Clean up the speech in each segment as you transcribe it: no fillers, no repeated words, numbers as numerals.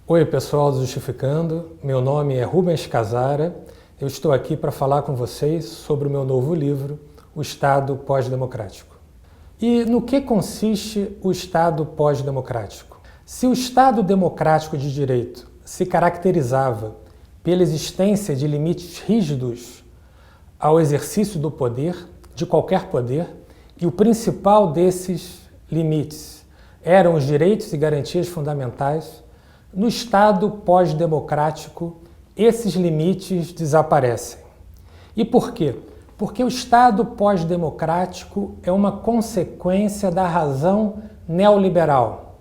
Oi pessoal do Justificando, meu nome é Rubens Casara, eu estou aqui para falar com vocês sobre o meu novo livro, O Estado Pós-Democrático. E no que consiste o Estado pós-democrático? Se o Estado democrático de direito se caracterizava pela existência de limites rígidos ao exercício do poder, de qualquer poder, e o principal desses limites eram os direitos e garantias fundamentais, no Estado pós-democrático, esses limites desaparecem. E por quê? Porque o Estado pós-democrático é uma consequência da razão neoliberal.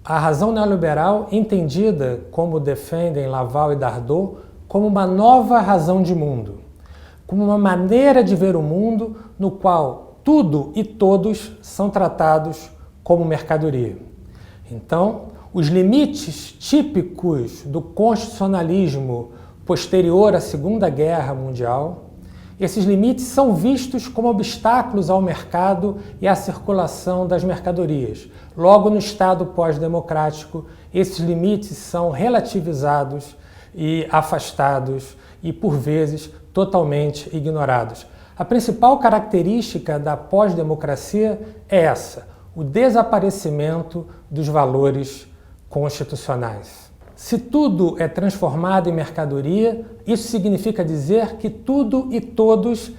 A razão neoliberal, entendida, como defendem Laval e Dardot, como uma nova razão de mundo, como uma maneira de ver o mundo no qual tudo e todos são tratados como mercadoria. Então, os limites típicos do constitucionalismo posterior à Segunda Guerra Mundial, esses limites são vistos como obstáculos ao mercado e à circulação das mercadorias. Logo, no Estado pós-democrático, esses limites são relativizados e afastados e, por vezes, totalmente ignorados. A principal característica da pós-democracia é essa: o desaparecimento dos valores constitucionais. Se tudo é transformado em mercadoria, isso significa dizer que tudo e todos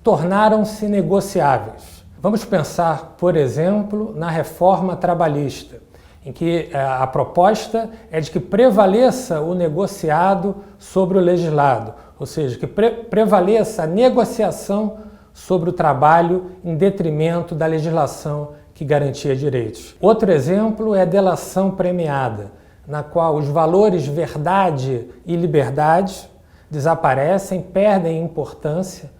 tornaram-se negociáveis. Vamos pensar, por exemplo, na reforma trabalhista, em que a proposta é de que prevaleça o negociado sobre o legislado, ou seja, que prevaleça a negociação sobre o trabalho em detrimento da legislação que garantia direitos. Outro exemplo é a delação premiada, na qual os valores verdade e liberdade desaparecem, perdem importância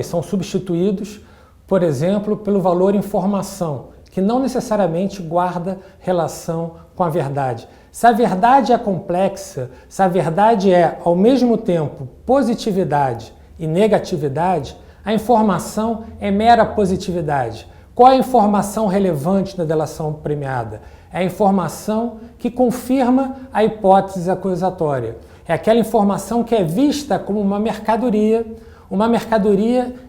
são substituídos, por exemplo, pelo valor informação, que não necessariamente guarda relação com a verdade. Se a verdade é complexa, se a verdade é, ao mesmo tempo, positividade e negatividade, a informação é mera positividade. Qual é a informação relevante na delação premiada? É a informação que confirma a hipótese acusatória. É aquela informação que é vista como uma mercadoria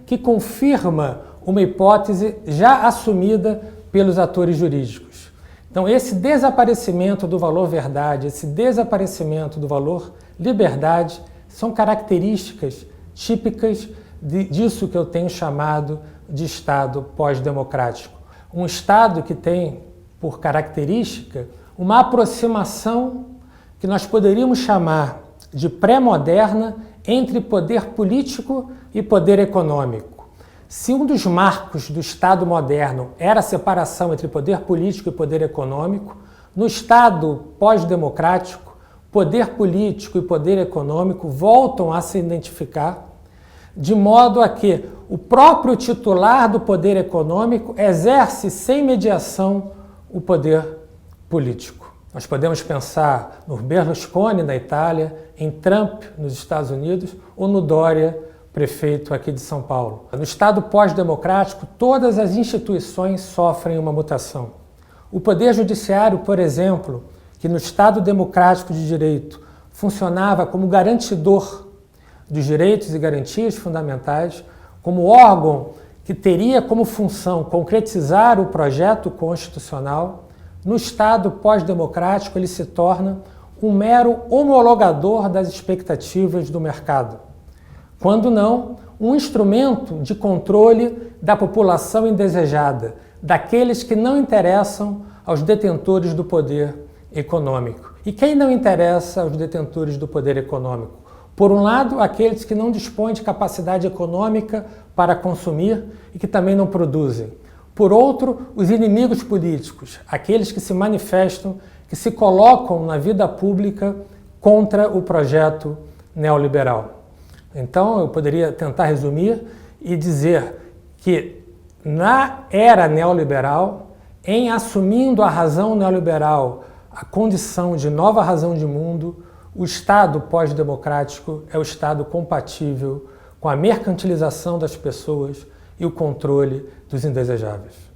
que confirma uma hipótese já assumida pelos atores jurídicos. Então, esse desaparecimento do valor verdade, esse desaparecimento do valor liberdade, são características típicas disso que eu tenho chamado de Estado pós-democrático. Um Estado que tem, por característica, uma aproximação que nós poderíamos chamar de pré-moderna entre poder político e poder econômico. Se um dos marcos do Estado moderno era a separação entre poder político e poder econômico, no Estado pós-democrático, poder político e poder econômico voltam a se identificar, de modo a que o próprio titular do poder econômico exerce sem mediação o poder político. Nós podemos pensar no Berlusconi na Itália, em Trump nos Estados Unidos ou no Dória, prefeito aqui de São Paulo. No Estado pós-democrático, todas as instituições sofrem uma mutação. O Poder Judiciário, por exemplo, que no Estado democrático de direito funcionava como garantidor dos direitos e garantias fundamentais, como órgão que teria como função concretizar o projeto constitucional, no Estado pós-democrático ele se torna um mero homologador das expectativas do mercado. Quando não, um instrumento de controle da população indesejada, daqueles que não interessam aos detentores do poder econômico. E quem não interessa aos detentores do poder econômico? Por um lado, aqueles que não dispõem de capacidade econômica para consumir e que também não produzem. Por outro, os inimigos políticos, aqueles que se manifestam, que se colocam na vida pública contra o projeto neoliberal. Então, eu poderia tentar resumir e dizer que na era neoliberal, em assumindo a razão neoliberal, a condição de nova razão de mundo, o Estado pós-democrático é o Estado compatível com a mercantilização das pessoas e o controle dos indesejáveis.